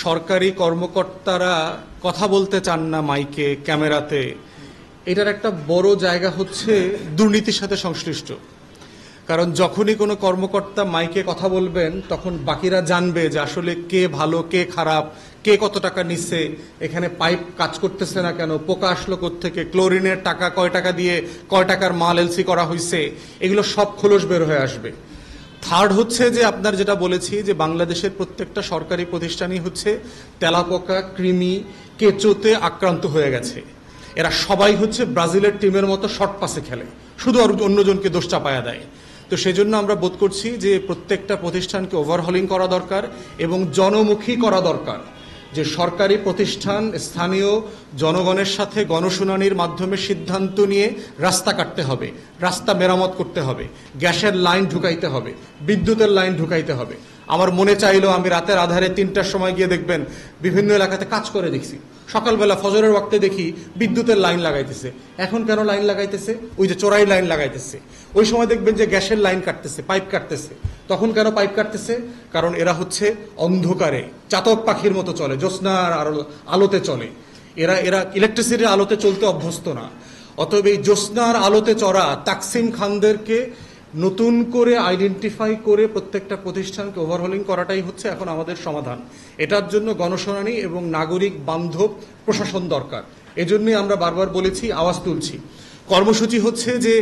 সরকারি কর্মকর্তারা কথা বলতে চান না মাইকে, ক্যামেরাতে, এটার একটা বড় জায়গা হচ্ছে দুর্নীতির সাথে সংশ্লিষ্ট। কারণ যখনই কোনো কর্মকর্তা মাইকে কথা বলবেন তখন বাকিরা জানবে যে আসলে কে ভালো কে খারাপ, কে কত টাকা নিচ্ছে, এখানে পাইপ কাজ করতেছে না কেন, পোকা আসলো কোত্থেকে, ক্লোরিনের টাকা কয় টাকা দিয়ে কয় টাকার মাল এলসি করা হয়েছে, এগুলো সব খোলস বের হয়ে আসবে। থার্ড হচ্ছে যে আপনার যেটা বলেছি যে বাংলাদেশের প্রত্যেকটা সরকারি প্রতিষ্ঠানই হচ্ছে তেলাপোকা, কৃমি, কেঁচোতে আক্রান্ত হয়ে গেছে। এরা সবাই হচ্ছে ব্রাজিলের টিমের মতো শর্ট পাসে খেলে, শুধু আর অন্যজনকে দোষ চাপায়া দেয়। তো সেজন্য আমরা বোধ করছি যে প্রত্যেকটা প্রতিষ্ঠানকে ওভারহলিং করা দরকার এবং জনমুখী করা দরকার। যে সরকারি প্রতিষ্ঠান স্থানীয় জনগণের সাথে গণশুনানির মাধ্যমে সিদ্ধান্ত নিয়ে রাস্তা কাটতে হবে, রাস্তা মেরামত করতে হবে, গ্যাসের লাইন ঢুকাইতে হবে, বিদ্যুতের লাইন ঢুকাইতে হবে। আমার মনে চাইলো আমি রাতের আধারে 3টার সময় গিয়ে দেখবেন বিভিন্ন এলাকাতে কাজ করে দেখছি, সকালবেলা ফজরের ওয়াক্তে দেখি বিদ্যুতের লাইন লাগাইতেছে। এখন কেন লাইন লাগাইতেছে? ওই যে চোরাই লাইন লাগাইতেছে। ওই সময় দেখবেন যে গ্যাসের লাইন কাটতেছে, পাইপ কাটতেছে। তখন কেন পাইপ কাটতেছে? কারণ এরা হচ্ছে অন্ধকারে চাতক পাখির মতো চলে, জ্যোৎস্নার আলোতে চলে। এরা ইলেকট্রিসিটির আলোতে চলতে অভ্যস্ত না। অতএব এই জ্যোৎস্নার আলোতে চড়া তাকসিম খানদেরকে নতুন করে আইডেন্টিফাই করে প্রত্যেকটা প্রতিষ্ঠানকে ওভারহলিং করাটাই হচ্ছে এখন আমাদের সমাধান। এটার জন্য গণশুনানি এবং নাগরিক বান্ধব প্রশাসন দরকার। এজন্যই আমরা বারবার বলেছি, আওয়াজ তুলছি। কর্মসূচি হচ্ছে যে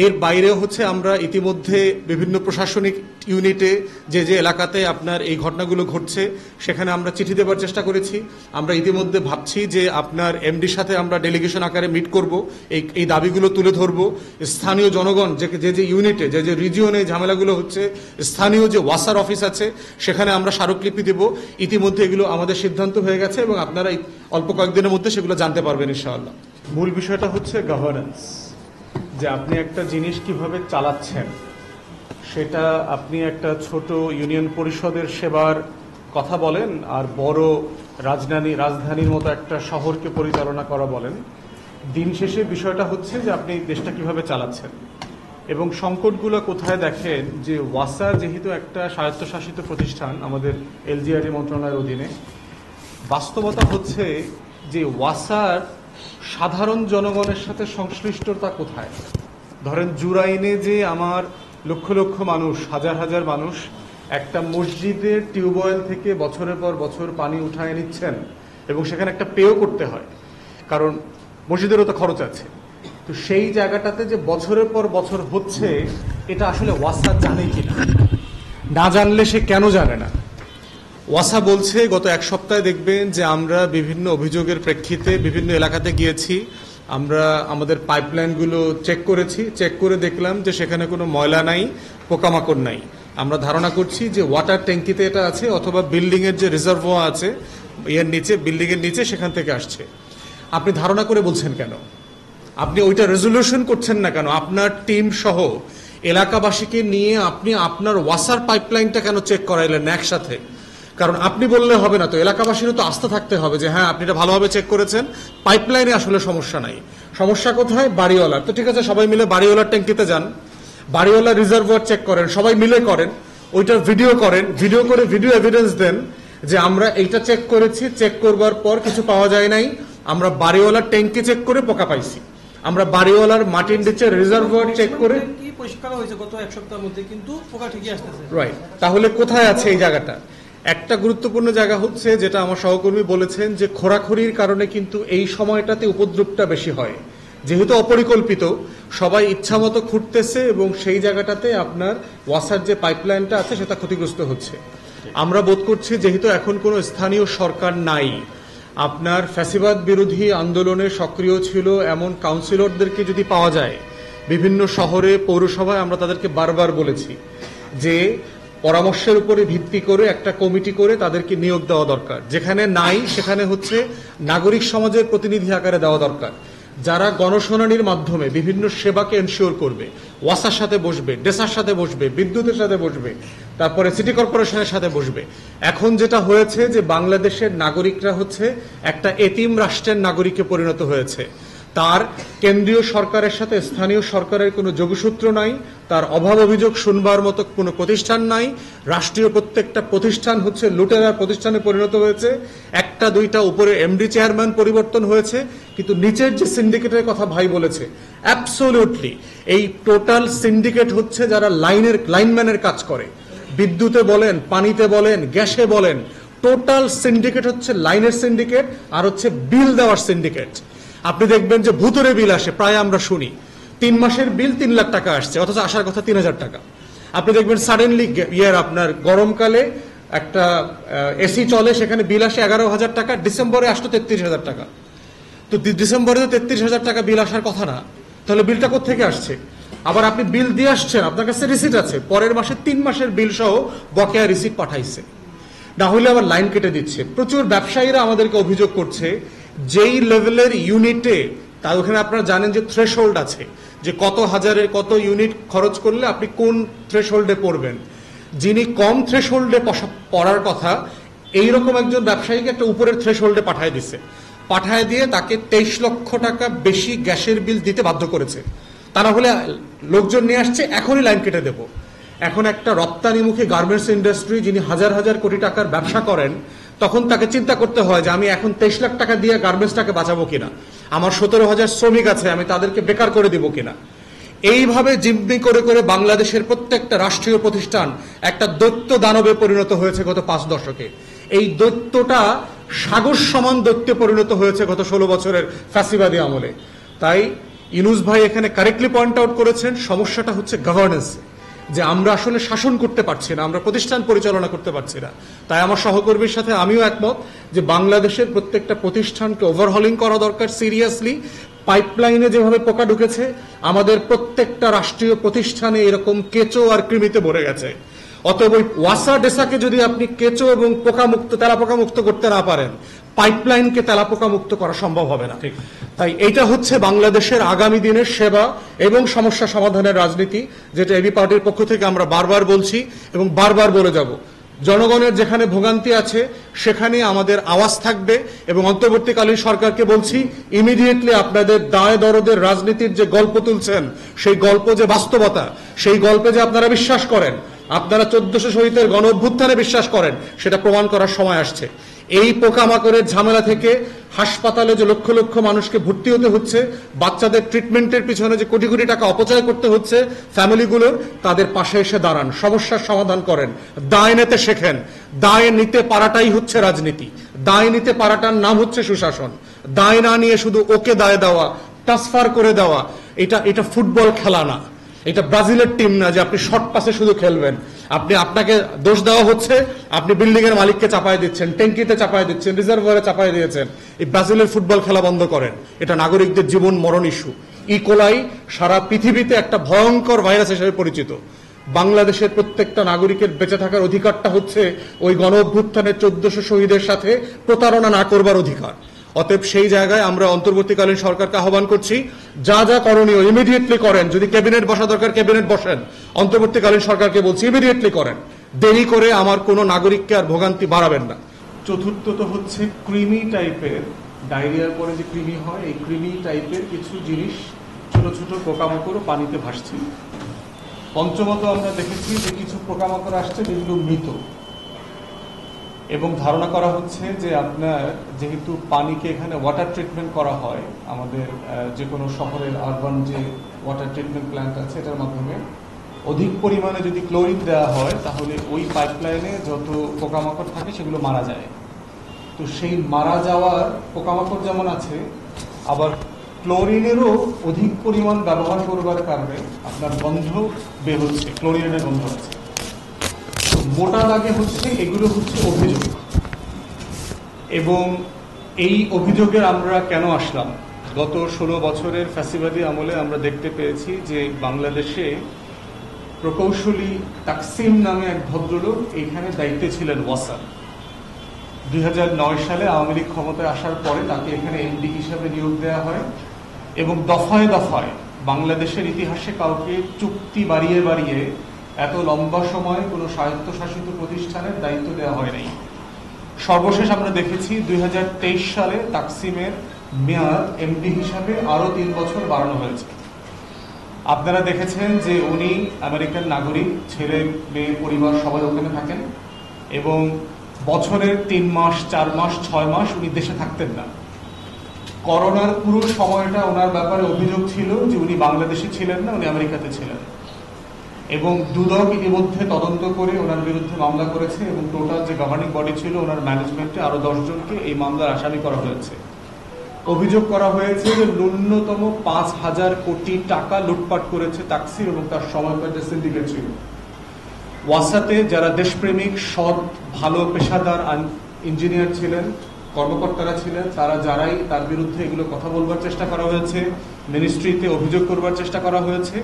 এর বাইরেও হচ্ছে আমরা ইতিমধ্যে বিভিন্ন প্রশাসনিক ইউনিটে যে যে এলাকাতে আপনার এই ঘটনাগুলো ঘটছে সেখানে আমরা চিঠি দেওয়ার চেষ্টা করেছি। আমরা ইতিমধ্যে ভাবছি যে আপনার এমডির সাথে আমরা ডেলিগেশন আকারে মিট করব, এই দাবিগুলো তুলে ধরব। স্থানীয় জনগণ যে যে ইউনিটে যে যে রিজিয়নে ঝামেলাগুলো হচ্ছে, স্থানীয় যে ওয়াসার অফিস আছে সেখানে আমরা স্মারকলিপি দেব। ইতিমধ্যে এগুলো আমাদের সিদ্ধান্ত হয়ে গেছে এবং আপনারা অল্প কয়েকদিনের মধ্যে সেগুলো জানতে পারবেন ইনশাআল্লাহ। মূল বিষয়টা হচ্ছে গভর্নেন্স, যে আপনি একটা জিনিস কিভাবে চালাচ্ছেন। সেটা আপনি একটা ছোট ইউনিয়ন পরিষদের সেবার কথা বলেন আর বড় রাজধানীর মতো একটা শহরকে পরিচালনা করা বলেন, দিন শেষে বিষয়টা হচ্ছে যে আপনি দেশটা কিভাবে চালাচ্ছেন। এবং সংকটগুলো কোথায় দেখেন যে ওয়াসা যেহেতু একটা স্বায়ত্তশাসিত প্রতিষ্ঠান আমাদের এলজিআরই মন্ত্রণালয়ের অধীনে, বাস্তবতা হচ্ছে যে ওয়াসার সাধারণ জনগণের সাথে সংশ্লিষ্টতা কোথায়। ধরেন জুরাইনে যে আমার লক্ষ লক্ষ মানুষ, হাজার হাজার মানুষ একটা মসজিদের টিউবওয়েল থেকে বছরের পর বছর পানি উঠায় নিচ্ছেন এবং সেখানে একটা পেও করতে হয়, কারণ মসজিদেরও তো খরচ আছে। তো সেই জায়গাটাতে যে বছরের পর বছর হচ্ছে, এটা আসলে ওয়াসা জানে কিনা, না জানলে সে কেন জানে না। ওয়াসা বলছে গত এক সপ্তাহে দেখবেন যে আমরা বিভিন্ন অভিযোগের প্রেক্ষিতে বিভিন্ন এলাকাতে গিয়েছি, আমরা আমাদের পাইপলাইনগুলো চেক করেছি, চেক করে দেখলাম যে সেখানে কোনো ময়লা নাই, পোকামাকড় নাই। আমরা ধারণা করছি যে ওয়াটার ট্যাঙ্কিতে এটা আছে অথবা বিল্ডিংয়ের যে রিজার্ভোয়ার আছে এর নিচে, বিল্ডিংয়ের নিচে, সেখান থেকে আসছে। আপনি ধারণা করে বলছেন কেন? আপনি ওইটা রেজলিউশন করছেন না কেন? আপনার টিম সহ এলাকাবাসীকে নিয়ে আপনি আপনার ওয়াসার পাইপলাইনটা কেন চেক করাইলেন না একসাথে? কারণ আপনি বললে হবে না, তো এলাকাবাসীরও তো আস্থা থাকতে হবে যে হ্যাঁ আপনি এটা ভালোভাবে চেক করেছেন, পাইপলাইনে আসলে সমস্যা নাই। সমস্যা কোথায়? বাড়িওয়ালার। তো ঠিক আছে, সবাই মিলে বাড়িওয়ালার ট্যাঙ্কিতে যান, বাড়িওয়ালার রিজার্ভার চেক করেন, সবাই মিলে করেন, ওইটার ভিডিও করেন, ভিডিও করে ভিডিও এভিডেন্স দেন যে আমরা এইটা চেক করেছি, চেক করবার পর কিছু পাওয়া যায় নাই, আমরা বাড়িওয়ালার ট্যাঙ্কি চেক করে পোকা পাইছি, আমরা বাড়িওয়ালার মাটির নিচের রিজার্ভার চেক করে পরিষ্কার হয়েছে গত এক সপ্তাহের মধ্যে, কিন্তু পোকা ঠিকই আসতেছে। রাইট। তাহলে কোথায় আছে এই জায়গাটা? একটা গুরুত্বপূর্ণ জায়গা হচ্ছে যেটা আমার সহকর্মী বলেছেন যে খোরাখুরির কারণে কিন্তু এই সময়টাতে উপদ্রবটা বেশি হয়, যেহেতু অপরিকল্পিত, সবাই ইচ্ছামতো খুঁড়তেছে এবং সেই জায়গাটাতে আপনার ওয়াসার যে পাইপলাইনটা আছে সেটা ক্ষতিগ্রস্ত হচ্ছে। আমরা বোধ করছি যেহেতু এখন কোনো স্থানীয় সরকার নাই, আপনার ফ্যাসিবাদ বিরোধী আন্দোলনে সক্রিয় ছিল এমন কাউন্সিলরদেরকে যদি পাওয়া যায় বিভিন্ন শহরে, পৌরসভায়, আমরা তাদেরকে বারবার বলেছি যে পরামর্শের উপরে ভিত্তি করে একটা কমিটি করে তাদেরকে নিয়োগ দেওয়া দরকার। যেখানে নাই সেখানে হচ্ছে নাগরিক সমাজের প্রতিনিধি আকারে দেওয়া দরকার, যারা গণশুনানির মাধ্যমে বিভিন্ন সেবাকে এনশিওর করবে, ওয়াসার সাথে বসবে, ডেসার সাথে বসবে, বিদ্যুতের সাথে বসবে, তারপরে সিটি কর্পোরেশনের সাথে বসবে। এখন যেটা হয়েছে যে বাংলাদেশের নাগরিকরা হচ্ছে একটা এতিম রাষ্ট্রের নাগরিকে পরিণত হয়েছে। তার কেন্দ্রীয় সরকারের সাথে স্থানীয় সরকারের কোনো যোগসূত্র নাই, তার অভাব অভিযোগ শুনবার মতো কোনো প্রতিষ্ঠান নাই। রাষ্ট্রীয় প্রত্যেকটা প্রতিষ্ঠান হচ্ছে লুটেরার প্রতিষ্ঠানে পরিণত হয়েছে। একটা দুইটা উপরে এমডি চেয়ারম্যান পরিবর্তন হয়েছে, কিন্তু নিচের যে সিন্ডিকেটের কথা ভাই বলেছে, অ্যাবসোলিউটলি এই টোটাল সিন্ডিকেট হচ্ছে যারা লাইনম্যানের কাজ করে, বিদ্যুতে বলেন, পানিতে বলেন, গ্যাসে বলেন, টোটাল সিন্ডিকেট হচ্ছে লাইনের সিন্ডিকেট আর হচ্ছে বিল দেওয়ার সিন্ডিকেট। আপনি দেখবেন যে ভূতরে বিল আসে, প্রায় আমরা শুনি 3 মাসের বিল 3 লাখ টাকা আসছে, অথচ আসার কথা 3000 টাকা। আপনি দেখবেন সাডেনলি আপনার গরমকালে একটা এসি চলে, সেখানে বিল আসে 11,000 টাকা, ডিসেম্বরে আসতো 33,000 টাকা। তো ডিসেম্বরে তো 33,000 টাকা বিল আসার কথা না, তাহলে বিলটা কোত্থেকে আসছে? আবার আপনি বিল দিয়ে আসছেন, আপনার কাছে রিসিট আছে, পরের মাসে 3 মাসের বিল সহ বকেয়া রিসিট পাঠাইছে, না হলে আবার লাইন কেটে দিচ্ছে। প্রচুর ব্যবসায়ীরা আমাদেরকে অভিযোগ করছে যেই লেভেলের ইউনিটে, তা ওখানে আপনারা জানেন যে থ্রেশহোল্ড আছে, যে কত হাজারের কত ইউনিট খরচ করলে আপনি কোন থ্রেশহোল্ডে পড়বেন। যিনি কম থ্রেশহোল্ডে পড়ার কথা, এইরকম একজন ব্যবসায়ীকে একটা উপরের থ্রেশহোল্ডে পাঠায় দিচ্ছে, পাঠায় দিয়ে তাকে 23 লক্ষ টাকা বেশি গ্যাসের বিল দিতে বাধ্য করেছে। তা না হলে লোকজন নিয়ে আসছে, এখনই লাইন কেটে দেব। এখন একটা রপ্তানিমুখী গার্মেন্টস ইন্ডাস্ট্রি, যিনি হাজার হাজার কোটি টাকার ব্যবসা করেন, তখন তাকে চিন্তা করতে হয় যে আমি এখন 23 লাখ টাকা দিয়ে গার্মেন্টসটাকে বাঁচাবো কিনা, আমার 17,000 শ্রমিক আছে, আমি তাদেরকে বেকার করে দিব কিনা। এইভাবে জিম্মি করে করে বাংলাদেশের প্রত্যেকটা রাষ্ট্রীয় প্রতিষ্ঠান একটা দৈত্য দানবে পরিণত হয়েছে গত 5 দশকে। এই দৈত্যটা সাগর সমান দৈত্যে পরিণত হয়েছে গত 16 বছরের ফ্যাসিবাদী আমলে। তাই ইউনূস ভাই এখানে কারেক্টলি পয়েন্ট আউট করেছেন, সমস্যাটা হচ্ছে গভর্নেন্স, যে আমরা আসলে শাসন করতে পারছি না, আমরা প্রতিষ্ঠান পরিচালনা করতে পারছি না। তাই আমার সহকর্মীর সাথে আমিও একমত যে বাংলাদেশের প্রত্যেকটা প্রতিষ্ঠানকে ওভারহলিং করা দরকার সিরিয়াসলি। পাইপলাইনে যেভাবে পোকা ঢুকেছে, আমাদের প্রত্যেকটা রাষ্ট্রীয় প্রতিষ্ঠানে এরকম কেঁচো আর কৃমিতে ভরে গেছে। অতএব ওই ওয়াসা ডেসাকে যদি আপনি কেঁচো এবং পোকামুক্ত, তেলাপোকা মুক্ত করতে না পারেন, পাইপলাইনকে তেলাপোকা মুক্ত করা সম্ভব হবে না। তাই এটা হচ্ছে বাংলাদেশের আগামী দিনের সেবা এবং সমস্যা সমাধানের রাজনীতি, যেটা এবি পার্টির পক্ষ থেকে আমরা বারবার বলছি এবং বারবার বলে যাব। জনগণের যেখানে ভোগান্তি আছে সেখানে আমাদের আওয়াজ থাকবে, এবং অন্তর্বর্তীকালীন সরকারকে বলছি, ইমিডিয়েটলি আপনাদের দায় দরদের রাজনীতির যে গল্প তুলছেন, সেই গল্প যে বাস্তবতা, সেই গল্পে যে আপনারা বিশ্বাস করেন, আপনারা 1400 শহীদের গণ অভ্যুত্থানে বিশ্বাস করেন, সেটা প্রমাণ করার সময় আসছে। এই পোকামাকড়ের ঝামেলা থেকে হাসপাতালে যে লক্ষ লক্ষ মানুষকে ভর্তি হতে হচ্ছে, বাচ্চাদের ট্রিটমেন্টের পিছনে যে কোটি কোটি টাকা অপচয় করতে হচ্ছে ফ্যামিলিগুলোর, তাদের পাশে এসে দাঁড়ান, সমস্যার সমাধান করেন, দায় নিতে শেখেন। দায় নিতে পারাটাই হচ্ছে রাজনীতি, দায় নিতে পারাটার নাম হচ্ছে সুশাসন। দায় না নিয়ে শুধু ওকে দায় দেওয়া, ট্রান্সফার করে দেওয়া, এটা ফুটবল খেলা না, এটা ব্রাজিলের টিম না যে আপনি শর্ট পাসে শুধু খেলবেন। আপনাকে দোষ দেওয়া হচ্ছে, আপনি বিল্ডিং এর মালিককে চাপায় দিচ্ছেন, ট্যাঙ্কিতে চাপায় দিচ্ছেন, রিজার্ভারে চাপায় দিয়েছেন। এই ব্রাজিলের ফুটবল খেলা বন্ধ করেন, এটা নাগরিকদের জীবন মরণ ইস্যু। ইকোলাই সারা পৃথিবীতে একটা ভয়ঙ্কর ভাইরাস হিসেবে পরিচিত। বাংলাদেশের প্রত্যেকটা নাগরিকের বেঁচে থাকার অধিকারটা হচ্ছে ওই গণ অভ্যুত্থানের 1400 শহীদের সাথে প্রতারণা না করবার অধিকার। অতএব সেই জায়গায় আমরা অন্তর্বর্তীকালীন সরকারকে আহ্বান করছি, যা যা করণীয় ইমিডিয়েটলি করেন। যদি ক্যাবিনেট বসা দরকার ক্যাবিনেট বসেন, অন্তর্বর্তীকালীন সরকারকে বলছি ইমিডিয়েটলি করেন। দেরি করে আমার কোনো নাগরিককে আর ভোগান্তি বাড়াবেন না। চতুর্থত হচ্ছে ক্রিমি টাইপের, ডায়রিয়ার পরে যে কৃমি হয়, এই কৃমি টাইপের কিছু জিনিস, ছোট ছোট পোকামাকড় পানিতে ভাসছে। পঞ্চমত আমরা দেখেছি যে কিছু পোকামাকড় আসছে যেগুলো মৃত, এবং ধারণা করা হচ্ছে যে আপনার যেহেতু পানিকে এখানে ওয়াটার ট্রিটমেন্ট করা হয়, আমাদের যে কোনো শহরের আরবান যে ওয়াটার ট্রিটমেন্ট প্ল্যান্ট আছে, এটার মাধ্যমে অধিক পরিমাণে যদি ক্লোরিন দেওয়া হয়, তাহলে ওই পাইপলাইনে যত পোকামাকড় থাকে সেগুলো মারা যায়। তো সেই মারা যাওয়ার পোকামাকড় যেমন আছে, আবার ক্লোরিনেরও অধিক পরিমাণ ব্যবহার করবার কারণে আপনার গন্ধ বের হচ্ছে, ক্লোরিনের গন্ধ আছে। মোটা দাগে হচ্ছে এগুলো হচ্ছে অভিযোগ, এবং এই অভিযোগের আমরা কেন আসলাম? গত 16 বছরের ফ্যাসিবাদী আমলে আমরা দেখতে পেয়েছি যে বাংলাদেশে প্রকৌশলী তাকসিম নামে এক ভদ্রলোক এইখানে দায়িত্বে ছিলেন ওয়াসা। 2009 সালে আওয়ামী লীগ ক্ষমতায় আসার পরে তাকে এখানে এমডি হিসাবে নিয়োগ দেওয়া হয়, এবং দফায় দফায় বাংলাদেশের ইতিহাসে কাউকে চুক্তি বাড়িয়ে বাড়িয়ে এত লম্বা সময় কোনো স্বায়ত্তশাসিত প্রতিষ্ঠানের দায়িত্ব দেওয়া হয় নাই। সর্বশেষ আমরা দেখেছি 2023 সালে তাকসিমের মেয়াদ এমডি হিসাবে আরো 3 বছর বাড়ানো হয়েছে। আপনারা দেখেছেন যে উনি আমেরিকান নাগরিক, ছেলে মেয়ে পরিবার সবাই ওখানে থাকেন এবং বছরের 3 মাস 4 মাস 6 মাস উনি দেশে থাকতেন না। করোনার পুরো সময়টা ওনার ব্যাপারে অভিযোগ ছিল যে উনি বাংলাদেশে ছিলেন না, উনি আমেরিকাতে ছিলেন এবং দুদক ইতিমধ্যে তদন্ত করে ওনার বিরুদ্ধে মামলা করেছে এবং টোটাল যে গভর্নিং বডি ছিল ওনার ম্যানেজমেন্টে আরো 10 জনকে এই মামলার আসামি করা হয়েছে। অভিযোগ করা হয়েছে যে ন্যূনতম 5,000 কোটি টাকা লুটপাট করেছে তাকসির এবং তার সময়কার যে সিন্ডিকেট ছিল। ওয়াসাতে যারা দেশপ্রেমিক, সৎ, ভালো পেশাদার ইঞ্জিনিয়ার ছিলেন, কর্মকর্তারা ছিলেন, তারা যারাই তার বিরুদ্ধে এগুলো কথা বলবার চেষ্টা করা হয়েছে, মিনিস্ট্রিতে অভিযোগ করবার চেষ্টা করা হয়েছে,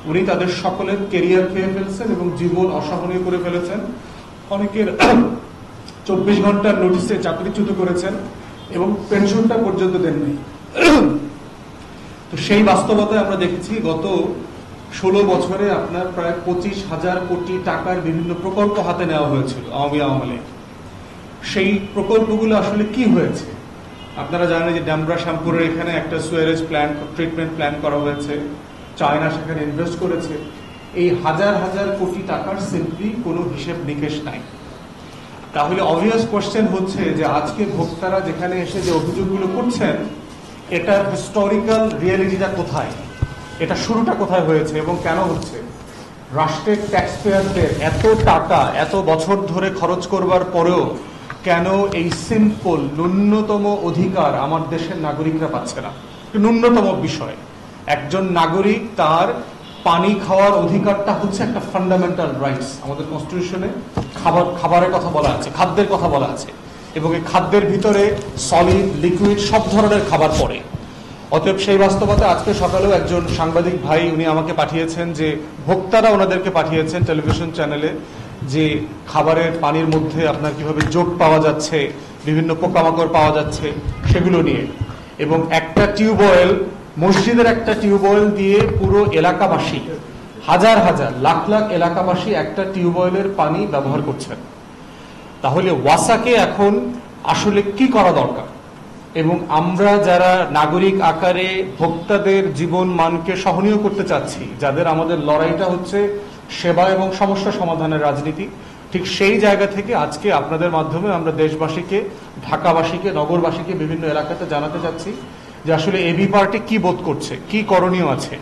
উনি তাদের সকলের কেরিয়ার খেয়ে ফেলছেন এবং জীবন অসহনীয় করে ফেলেছেন। অনেকের 24 ঘন্টার নোটিশে চাকরিচ্যুত করেছেন এবং পেনশনটা পর্যন্ত দেননি। তো সেই বাস্তবতায় আমরা দেখেছি গত 16 বছরে আপনার প্রায় 25,000 কোটি টাকার বিভিন্ন প্রকল্প হাতে নেওয়া হয়েছিল আওয়ামী আমলে। সেই প্রকল্পগুলো আসলে কি হয়েছে? আপনারা জানেন যে ড্যামরা শ্যামপুরের এখানে একটা সুয়ারেজ প্ল্যান, ট্রিটমেন্ট প্ল্যান করা হয়েছে, চায়না সেখানে ইনভেস্ট করেছে। এই হাজার হাজার কোটি টাকার সিম্পলি কোনো হিসেব নিকেশ নাই। তাহলে অবভিয়াস কোশ্চেন হচ্ছে যে আজকে ভোক্তারা যেখানে এসে যে অভিযোগগুলো করছেন, এটার হিস্টোরিক্যাল রিয়েলিটিটা কোথায়, এটা শুরুটা কোথায় হয়েছে এবং কেন হচ্ছে? রাষ্ট্রের ট্যাক্স পেয়ারদের এত টাকা এত বছর ধরে খরচ করবার পরেও কেন এই সিম্পল ন্যূনতম অধিকার আমার দেশের নাগরিকরা পাচ্ছে না? ন্যূনতম বিষয়, একজন নাগরিক তার পানি খাওয়ার অধিকারটা হচ্ছে একটা ফান্ডামেন্টাল রাইটস। আমাদের কনস্টিটিউশনে খাবারের কথা বলা আছে, খাদ্যের কথা বলা আছে এবং এই খাদ্যের ভিতরে সলিড, লিকুইড সব ধরনের খাবার পড়ে। অতএব সেই বাস্তবতা আজকে সকালেও একজন সাংবাদিক ভাই উনি আমাকে পাঠিয়েছেন যে ভোক্তারা ওনাদেরকে পাঠিয়েছেন টেলিভিশন চ্যানেলে যে খাবারের পানির মধ্যে আপনার কিভাবে জোট পাওয়া যাচ্ছে, বিভিন্ন পোকামাকড় পাওয়া যাচ্ছে সেগুলো নিয়ে। এবং একটা টিউবওয়েল, মসজিদের একটা টিউবওয়েল দিয়ে পুরো এলাকাবাসী, হাজার হাজার লাখ লাখ এলাকাবাসী একটা টিউবওয়েলের পানি ব্যবহার করছেন। তাহলে ওয়াসাকে এখন আসলে কি করা দরকার? এবং আমরা যারা নাগরিক আকারে ভোক্তাদের জীবন মানকে সহনীয় করতে চাচ্ছি, যাদের আমাদের লড়াইটা হচ্ছে সেবা এবং সমস্যা সমাধানের রাজনীতি, ঠিক সেই জায়গা থেকে আজকে আপনাদের মাধ্যমে আমরা দেশবাসীকে, ঢাকাবাসীকে, নগরবাসীকে বিভিন্ন এলাকাতে জানাতে চাচ্ছি যে আসলে এবি পার্টি কি বোধ করছে, কি করণীয় আছে।